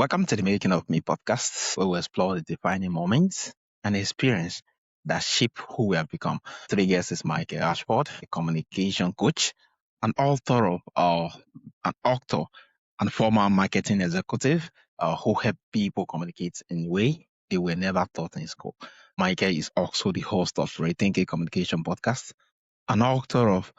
Welcome to the Making of Me podcast, where we explore the defining moments and experience that shape who we have become. Today's guest is Michael Ashford, a communication coach, an author an author and former marketing executive who help people communicate in a way they were never taught in school. Michael is also the host of Rethinking Communication podcast, an author of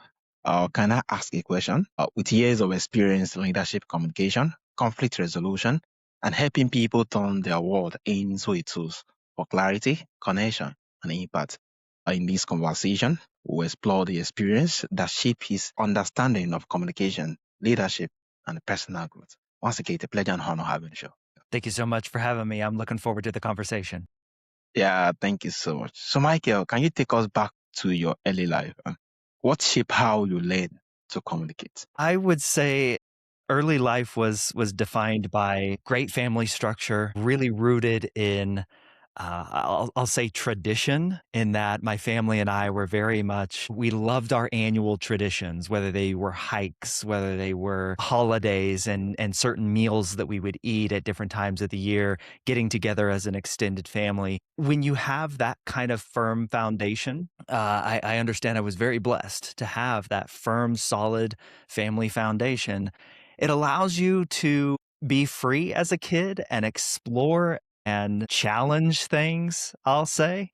Can I Ask a Question? With years of experience in leadership communication, conflict resolution, and helping people turn their world into a tools for clarity, connection, and impact. In this conversation, we'll explore the experience that shaped his understanding of communication, leadership, and personal growth. Once again, it's a pleasure and honor having you. Thank you so much for having me. I'm looking forward to the conversation. Yeah, thank you so much. So, Michael, can you take us back to your early life? What shaped how you learned to communicate? I would say early life was defined by great family structure, really rooted in I'll say tradition, in that my family and I were very much, we loved our annual traditions, whether they were hikes, whether they were holidays and certain meals that we would eat at different times of the year, getting together as an extended family. When you have that kind of firm foundation, I understand I was very blessed to have that firm, solid family foundation. It allows you to be free as a kid and explore and challenge things, I'll say.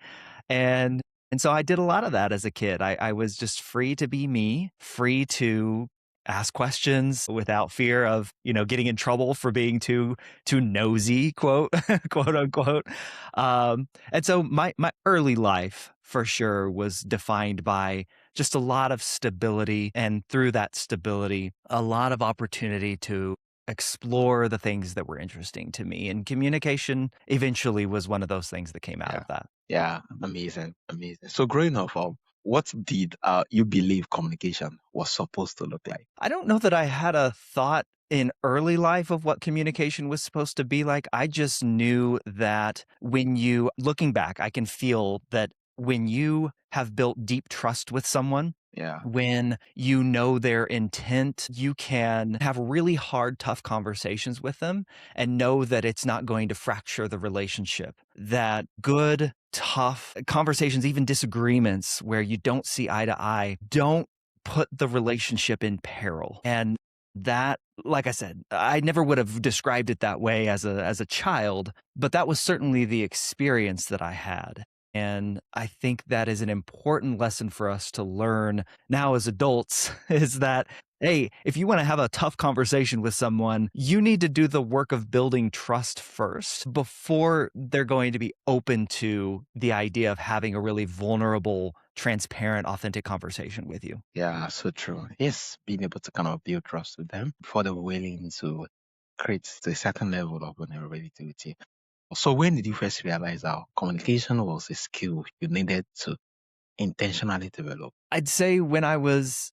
And so I did a lot of that as a kid. I was just free to be me, free to ask questions without fear of, getting in trouble for being too nosy, quote unquote. And so my early life for sure was defined by just a lot of stability, and through that stability, a lot of opportunity to explore the things that were interesting to me. And communication eventually was one of those things that came out of that. Yeah, amazing, amazing. So, growing up, what did you believe communication was supposed to look like? I don't know that I had a thought in early life of what communication was supposed to be like. I just knew that looking back, I can feel that when you have built deep trust with someone, Yeah, when you know their intent, you can have really hard, tough conversations with them and know that it's not going to fracture the relationship. That good, tough conversations, even disagreements where you don't see eye to eye, don't put the relationship in peril. And that, like I said, I never would have described it that way as a child, but that was certainly the experience that I had. And I think that is an important lesson for us to learn now as adults is that, hey, if you want to have a tough conversation with someone, you need to do the work of building trust first before they're going to be open to the idea of having a really vulnerable, transparent, authentic conversation with you. yeah, so true. Yes, being able to kind of build trust with them before they were willing to create a certain level of vulnerability with you. So, when did you first realize how communication was a skill you needed to intentionally develop? I'd say when I was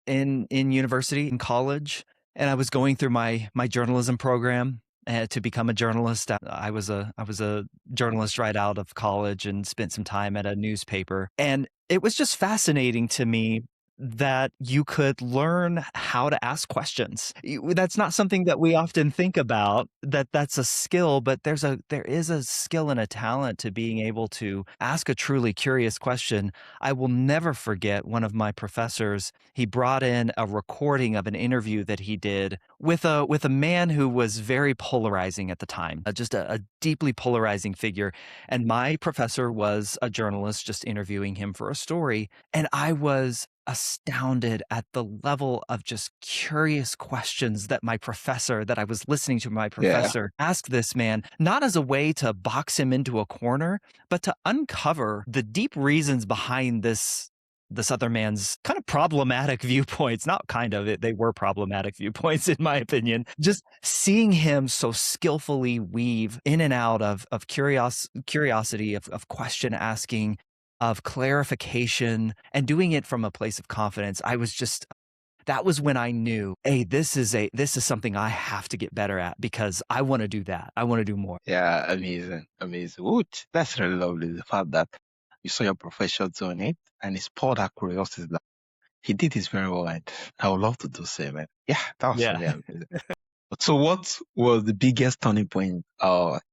in university, in college, and I was going through my journalism program to become a journalist. I was a journalist right out of college and spent some time at a newspaper, and it was just fascinating to me that you could learn how to ask questions. That's not something that we often think about, that's a skill, but there is a skill and a talent to being able to ask a truly curious question. I will never forget one of my professors. He brought in a recording of an interview that he did with a man who was very polarizing at the time, just a deeply polarizing figure. And my professor was a journalist just interviewing him for a story. And I was astounded at the level of just curious questions that I was listening to my professor ask this man, not as a way to box him into a corner, but to uncover the deep reasons behind this other man's kind of problematic viewpoints. Not kind of, they were problematic viewpoints in my opinion. Just seeing him so skillfully weave in and out of curiosity, of question asking, of clarification, and doing it from a place of confidence. That was when I knew, hey, this is something I have to get better at, because I want to do that. I want to do more. Yeah, amazing, amazing. Ooh, that's really lovely. The fact that you saw your professor doing it and it spurred that curiosity that he did this very well, and I would love to do the same. Man. Yeah, that was Yeah. really amazing. So what was the biggest turning point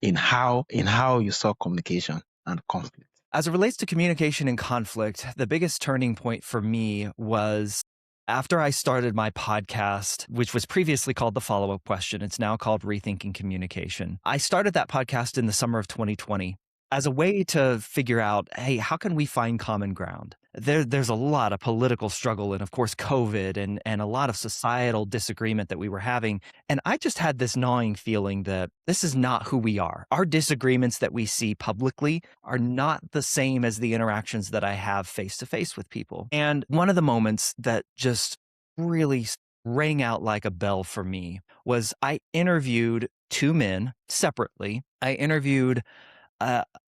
in how you saw communication and conflict? As it relates to communication and conflict, the biggest turning point for me was after I started my podcast, which was previously called The Follow-Up Question. It's now called Rethinking Communication. I started that podcast in the summer of 2020 as a way to figure out, hey, how can we find common ground? There's a lot of political struggle and, of course, COVID and a lot of societal disagreement that we were having. And I just had this gnawing feeling that this is not who we are. Our disagreements that we see publicly are not the same as the interactions that I have face to face with people. And one of the moments that just really rang out like a bell for me was I interviewed two men separately. I interviewed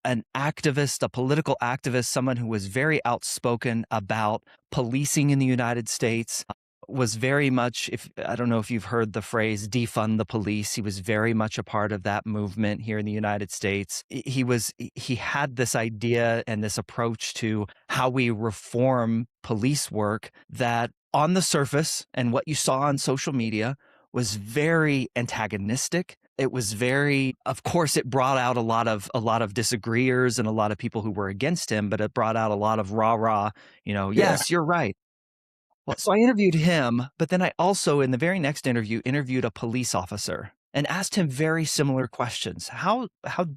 an activist, a political activist, someone who was very outspoken about policing in the United States, was very much, if I don't know if you've heard the phrase defund the police, he was very much a part of that movement here in the United States. He had this idea and this approach to how we reform police work that on the surface and what you saw on social media was very antagonistic. It was very, of course, it brought out a lot of disagreeers and a lot of people who were against him, but it brought out a lot of rah-rah, Yeah. yes, you're right. Well, so I interviewed him, but then I also, in the very next interview, interviewed a police officer and asked him very similar questions. How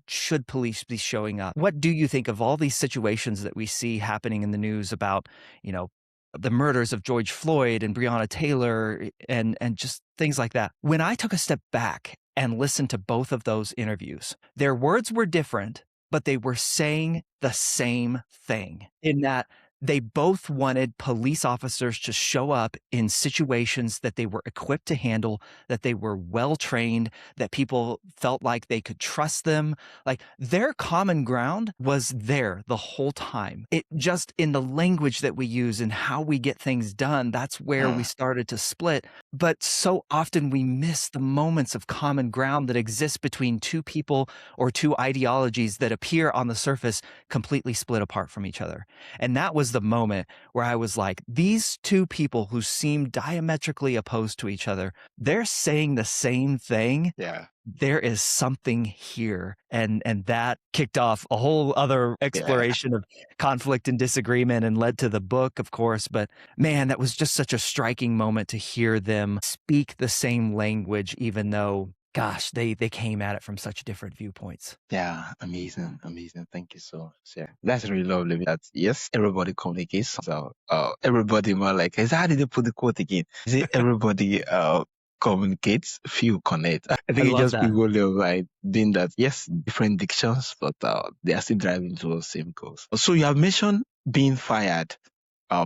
should police be showing up? What do you think of all these situations that we see happening in the news about, the murders of George Floyd and Breonna Taylor and just things like that? When I took a step back and listened to both of those interviews, their words were different, but they were saying the same thing in that they both wanted police officers to show up in situations that they were equipped to handle, that they were well trained, that people felt like they could trust them. Like their common ground was there the whole time. It just in the language that we use and how we get things done, that's where we started to split. But so often we miss the moments of common ground that exist between two people or two ideologies that appear on the surface completely split apart from each other. And that was the moment where I was like, these two people who seem diametrically opposed to each other, they're saying the same thing. Yeah. There is something here. And that kicked off a whole other exploration of conflict and disagreement and led to the book, of course. But man, that was just such a striking moment to hear them speak the same language, even though, gosh, they came at it from such different viewpoints. Yeah, amazing, amazing. Thank you so much. Yeah, that's really lovely. That yes, everybody communicates. So, everybody more like, how did they put the quote again? Is it everybody communicates, few connect? I I think it's love just that. people like doing that. Yes, different dictions, but they are still driving towards the same goals. So you have mentioned being fired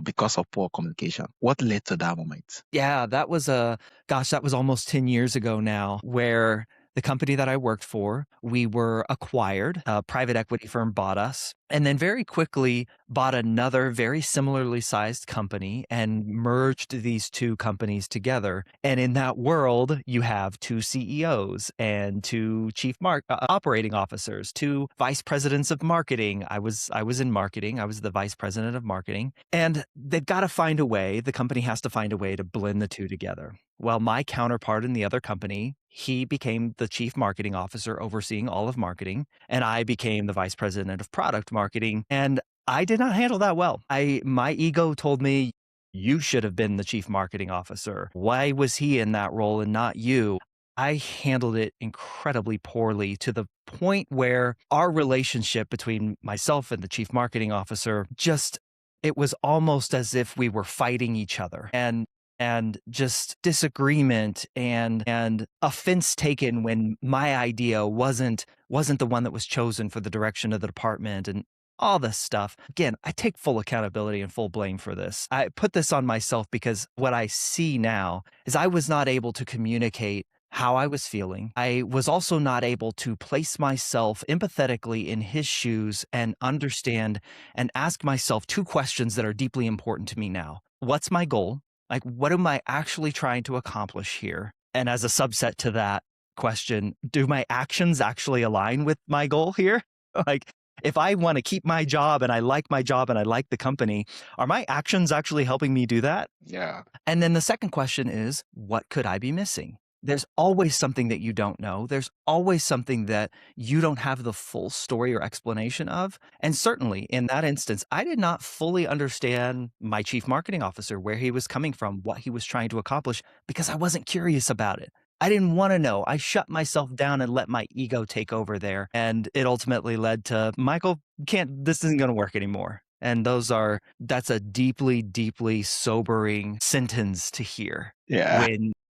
because of poor communication. What led to that moment? Yeah, that was that was almost 10 years ago now, where the company that I worked for, we were acquired. A private equity firm bought us and then very quickly bought another very similarly sized company and merged these two companies together. And in that world, you have two CEOs and two chief operating officers, two vice presidents of marketing. I was in marketing. I was the vice president of marketing. And they've got to find a way, the company has to find a way to blend the two together. Well, my counterpart in the other company, he became the chief marketing officer overseeing all of marketing, and I became the vice president of product marketing. And I did not handle that well. My ego told me, you should have been the chief marketing officer. Why was he in that role and not you? I handled it incredibly poorly to the point where our relationship between myself and the chief marketing officer it was almost as if we were fighting each other and just disagreement and offense taken when my idea wasn't the one that was chosen for the direction of the department and all this stuff. Again, I take full accountability and full blame for this. I put this on myself because what I see now is I was not able to communicate how I was feeling. I was also not able to place myself empathetically in his shoes and understand and ask myself two questions that are deeply important to me now. What's my goal? Like, what am I actually trying to accomplish here? And as a subset to that question, do my actions actually align with my goal here? Like, if I want to keep my job and I like my job and I like the company, are my actions actually helping me do that? Yeah. And then the second question is, what could I be missing? There's always something that you don't know. There's always something that you don't have the full story or explanation of. And certainly in that instance, I did not fully understand my chief marketing officer, where he was coming from, what he was trying to accomplish, because I wasn't curious about it. I didn't want to know. I shut myself down and let my ego take over there. And it ultimately led to, Michael, this isn't going to work anymore. And that's a deeply, deeply sobering sentence to hear. Yeah.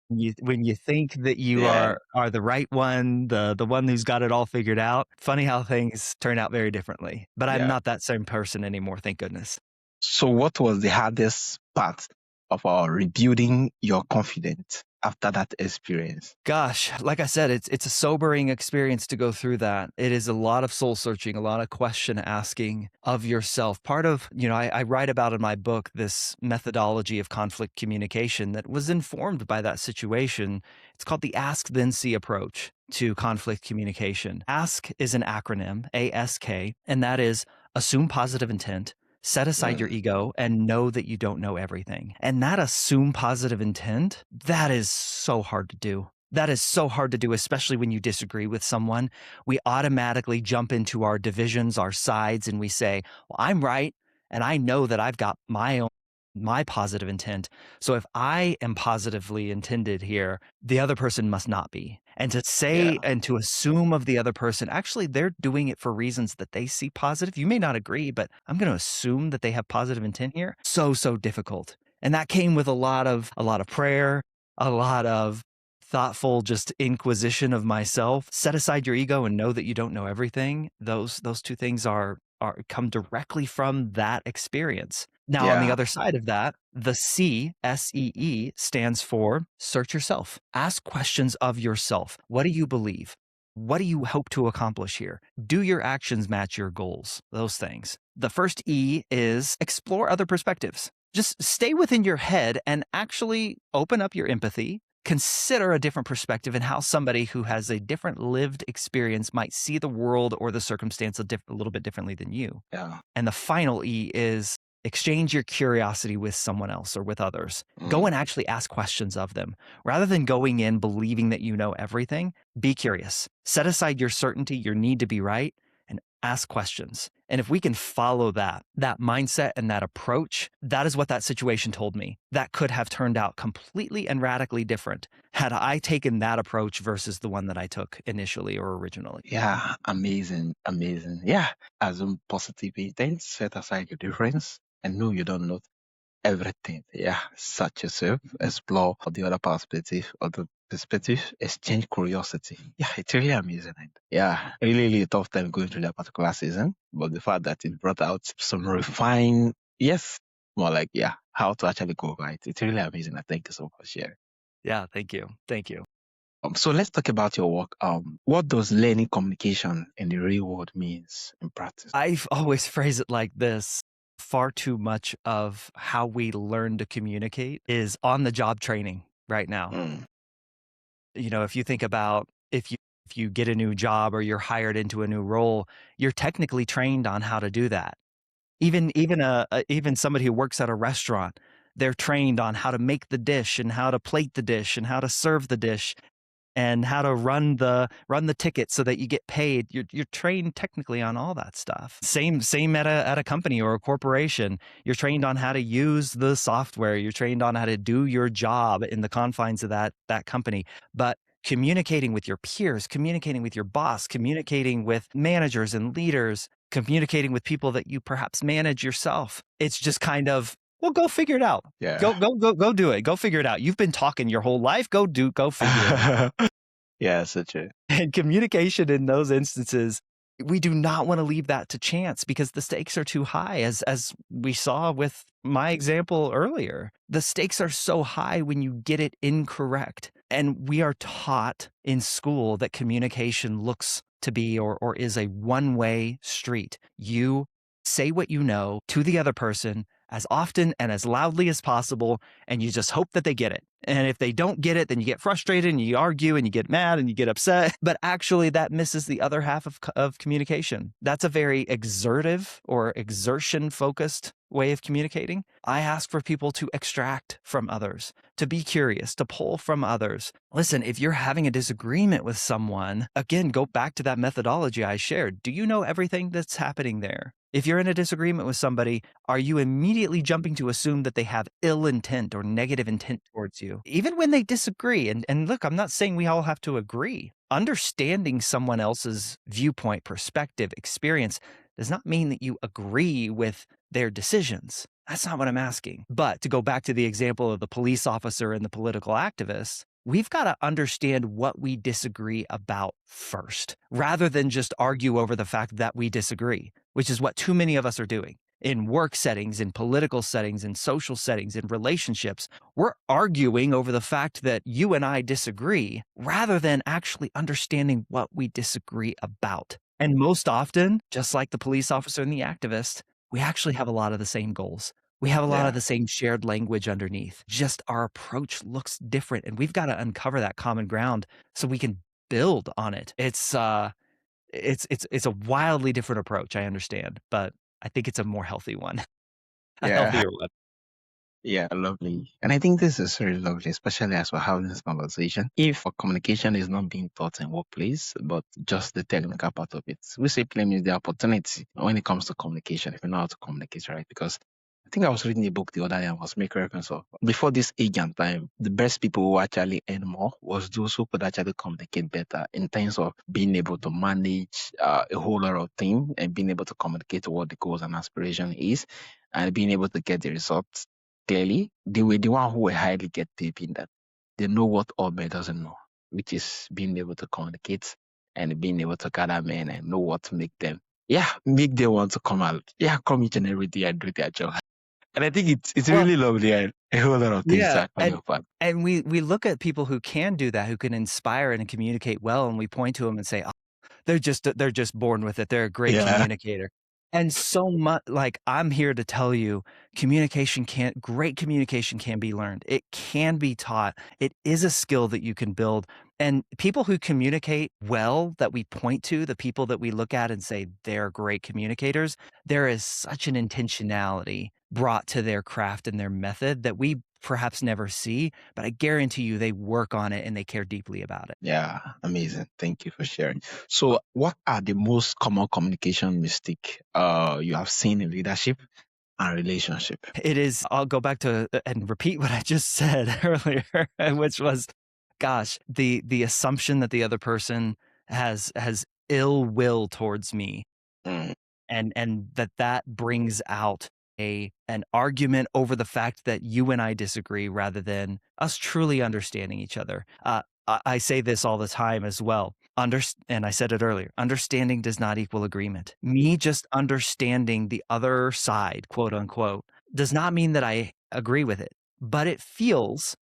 When you think that you Yeah. are the right one, the one who's got it all figured out. Funny how things turn out very differently. But I'm Yeah. not that same person anymore, thank goodness. So what was the hardest part of rebuilding your confidence after that experience? Gosh, like I said, it's a sobering experience to go through that. It is a lot of soul searching, a lot of question asking of yourself. Part of, I write about in my book this methodology of conflict communication that was informed by that situation. It's called the ask then see approach to conflict communication. Ask is an acronym, ASK, and that is assume positive intent, set aside your ego, and know that you don't know everything. And that assume positive intent, that is so hard to do. That is so hard to do, especially when you disagree with someone. We automatically jump into our divisions, our sides, and we say, well, I'm right, and I know that I've got my positive intent. So if I am positively intended here, the other person must not be. And to say and to assume of the other person, actually, they're doing it for reasons that they see positive. You may not agree, but I'm going to assume that they have positive intent here. So difficult. And that came with a lot of prayer, a lot of thoughtful just inquisition of myself. Set aside your ego and know that you don't know everything. Those two things are come directly from that experience. Now, on the other side of that, the C, SEE, stands for search yourself. Ask questions of yourself. What do you believe? What do you hope to accomplish here? Do your actions match your goals? Those things. The first E is explore other perspectives. Just stay within your head and actually open up your empathy. Consider a different perspective and how somebody who has a different lived experience might see the world or the circumstance a little bit differently than you. Yeah. And the final E is exchange your curiosity with someone else or with others. Go and actually ask questions of them. Rather than going in believing that you know everything, be curious. Set aside your certainty, your need to be right, and ask questions. And if we can follow that mindset and that approach, that is what that situation told me. That could have turned out completely and radically different had I taken that approach versus the one that I took initially or originally. Yeah, amazing. Yeah, assume positive intent, set aside your difference, and know you don't know everything. Yeah, search yourself, explore the other perspective, exchange curiosity. Yeah, it's really amazing. And yeah, really tough time going through that particular season, but the fact that it brought out some refined, yes, more like, how to actually go right. It's really amazing. I thank you so much for sharing. Yeah, thank you. So let's talk about your work. What does learning communication in the real world means in practice? I've always phrased it like this. Far too much of how we learn to communicate is on the job training right now. If you think about if you get a new job or you're hired into a new role, you're technically trained on how to do that. Even somebody who works at a restaurant, they're trained on how to make the dish and how to plate the dish and how to serve the dish and how to run the ticket so that you get paid. You're trained technically on all that stuff. Same at a company or a corporation. You're trained on how to use the software. You're trained on how to do your job in the confines of that company. But communicating with your peers, communicating with your boss, communicating with managers and leaders, communicating with people that you perhaps manage yourself. It's just kind of, well, go figure it out. Yeah. Go do it. Go figure it out. You've been talking your whole life. Go figure it out. Yeah, so true. And communication in those instances, we do not want to leave that to chance because the stakes are too high. As we saw with my example earlier, the stakes are so high when you get it incorrect. And we are taught in school that communication looks to be or is a one-way street. You say what you know to the other person as often and as loudly as possible, and you just hope that they get it. And if they don't get it, then you get frustrated and you argue and you get mad and you get upset. But actually, that misses the other half of communication. That's a very exertive or exertion-focused way of communicating. I ask for people to extract from others, to be curious, to pull from others. Listen, if you're having a disagreement with someone, again, go back to that methodology I shared. Do you know everything that's happening there? If you're in a disagreement with somebody, are you immediately jumping to assume that they have ill intent or negative intent towards you? Even when they disagree, and look, I'm not saying we all have to agree. Understanding someone else's viewpoint, perspective, experience does not mean that you agree with their decisions. That's not what I'm asking. But to go back to the example of the police officer and the political activist, we've got to understand what we disagree about first, rather than just argue over the fact that we disagree, which is what too many of us are doing. In work settings, in political settings, in social settings, in relationships, we're arguing over the fact that you and I disagree rather than actually understanding what we disagree about. And most often, just like the police officer and the activist, we actually have a lot of the same goals. We have a lot of Yeah. the same shared language underneath. Just our approach looks different, and we've got to uncover that common ground so we can build on it. It's a wildly different approach, I understand, but I think it's a more healthy one, a Yeah. healthier one. Yeah, lovely. And I think this is really lovely, especially as we're having this conversation. If our communication is not being taught in workplace, but just the technical part of it, we say play is the opportunity when it comes to communication, if you know how to communicate, right? Because I think I was reading a book the other day and was making reference of before this age and time, the best people who actually earn more was those who could actually communicate better in terms of being able to manage a whole lot of things and being able to communicate what the goals and aspiration is and being able to get the results clearly. They were the one who were highly get paid in that. They know what all men doesn't know, which is being able to communicate and being able to gather men and know what to make them. Yeah, make them want to come out. Yeah, come each and every day and do their job. And I think it's Well, really lovely and a whole lot of things to yeah, actually offer. and we look at people who can do that, who can inspire and communicate well, and we point to them and say, "Oh, they're just born with it. They're a great Yeah, communicator." And so much like I'm here to tell you, great communication can be learned. It can be taught. It is a skill that you can build. And people who communicate well that we point to, the people that we look at and say they're great communicators, there is such an intentionality brought to their craft and their method that we perhaps never see, but I guarantee you they work on it and they care deeply about it. yeah, amazing. Thank you for sharing. So, what are the most common communication mistake you have seen in leadership and relationship? It is, I'll go back to and repeat what I just said earlier, which was, gosh, the assumption that the other person has ill will towards me, Mm, and that brings out an argument over the fact that you and I disagree rather than us truly understanding each other. I say this all the time as well. And I said it earlier, understanding does not equal agreement. Me just understanding the other side, quote unquote, does not mean that I agree with it, but it feels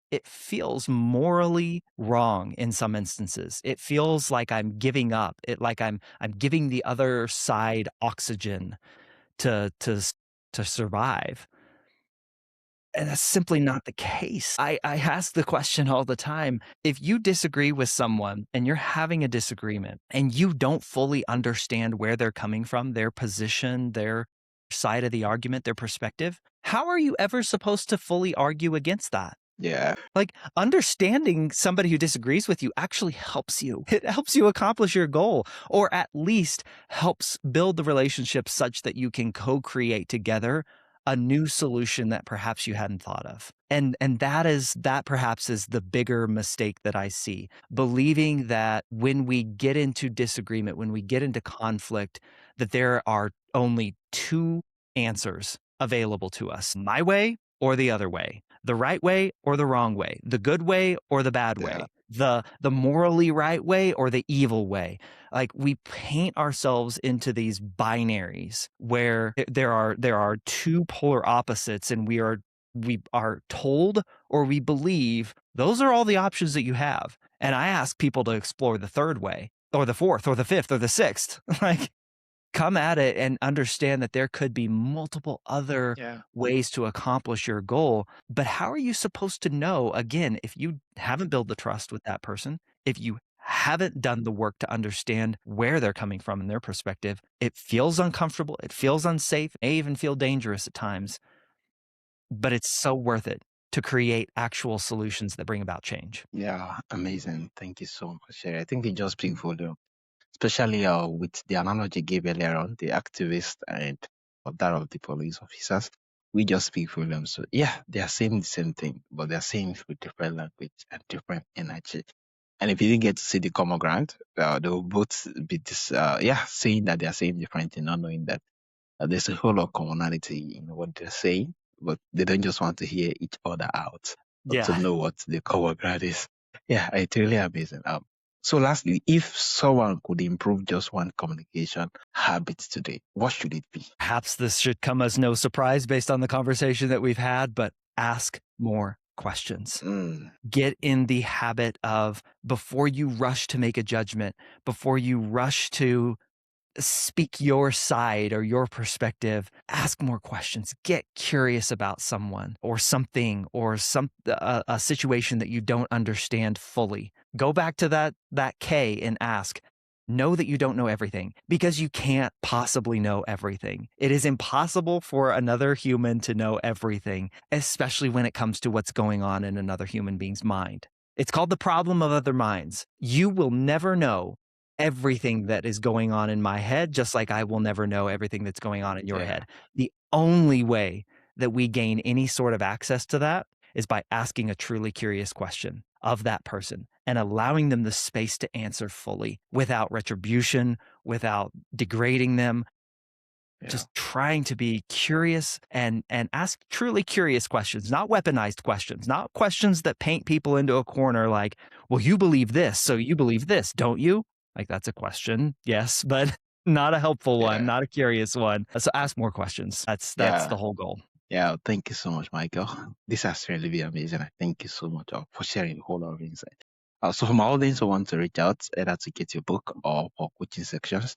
morally wrong in some instances. It feels like I'm giving up. Like I'm giving the other side oxygen to survive. And that's simply not the case. I ask the question all the time. If you disagree with someone and you're having a disagreement and you don't fully understand where they're coming from, their position, their side of the argument, their perspective, how are you ever supposed to fully argue against that? yeah, Like, understanding somebody who disagrees with you actually helps you. It helps you accomplish your goal, or at least helps build the relationship such that you can co-create together a new solution that perhaps you hadn't thought of. And that perhaps is the bigger mistake that I see. Believing that when we get into disagreement, when we get into conflict, that there are only two answers available to us, my way or the other way, the right way or the wrong way, the good way or the bad yeah, way, the morally right way or the evil way. Like, we paint ourselves into these binaries where there are two polar opposites, and we are told or we believe those are all the options that you have. And I ask people to explore the third way or the fourth or the fifth or the sixth. Like, come at it and understand that there could be multiple other yeah, ways to accomplish your goal. But how are you supposed to know, again, if you haven't built the trust with that person, if you haven't done the work to understand where they're coming from and their perspective, it feels uncomfortable, it feels unsafe, may even feel dangerous at times. but it's so worth it to create actual solutions that bring about change. Yeah, amazing. Thank you so much, Sherry. I think it just speak volume, especially with the analogy you gave earlier on, the activist and that of the police officers. We just speak volume. So yeah, they are saying the same thing, but they are saying it with different language and different energy. And if you didn't get to see the common ground, they will both be saying that they are saying different thing, not knowing that there's a whole lot of commonality in what they're saying, but they don't just want to hear each other out or to Yeah. know what the common ground is. Yeah, it's really amazing. So lastly, if someone could improve just one communication habit today, what should it be? Perhaps this should come as no surprise based on the conversation that we've had, but ask more questions. Mm, Get in the habit of, before you rush to make a judgment, before you rush to speak your side or your perspective, ask more questions. Get curious about someone or something or a situation that you don't understand fully. Go back to that K and ask. Know that you don't know everything, because you can't possibly know everything. It is impossible for another human to know everything, especially when it comes to what's going on in another human being's mind. It's called the problem of other minds. You will never know everything that is going on in my head, just like I will never know everything that's going on in your yeah, head. The only way that we gain any sort of access to that is by asking a truly curious question of that person and allowing them the space to answer fully without retribution, without degrading them, yeah, just trying to be curious and ask truly curious questions, not weaponized questions, not questions that paint people into a corner like, well, you believe this, so you believe this, don't you? Like, that's a question, yes, but not a helpful one, yeah, not a curious one. So ask more questions. That's yeah. the whole goal. Yeah, thank you so much, Michael. This has really been amazing. I thank you so much for sharing a whole lot of insight. So, for my audience who want to reach out, either to get your book or for coaching sections,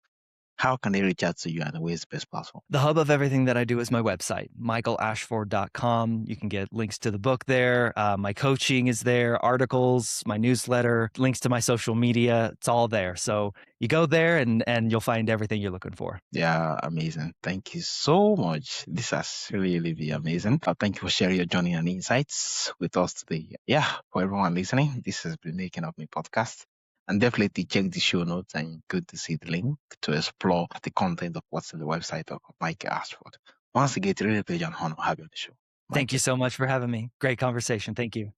how can they reach out to you and where's the best platform? The hub of everything that I do is my website, michaelashford.com. You can get links to the book there. My coaching is there, articles, my newsletter, links to my social media. It's all there. So you go there and you'll find everything you're looking for. Yeah, amazing. Thank you so much. This has really been amazing. Thank you for sharing your journey and insights with us today. Yeah, for everyone listening, this has been Making Up Me podcast. And definitely check the show notes and good to see the link to explore the content of what's in the website of Mike Ashford. Once again, it's really a pleasure and honor to have you on the show. Thank Mike. you so much for having me. Great conversation. Thank you.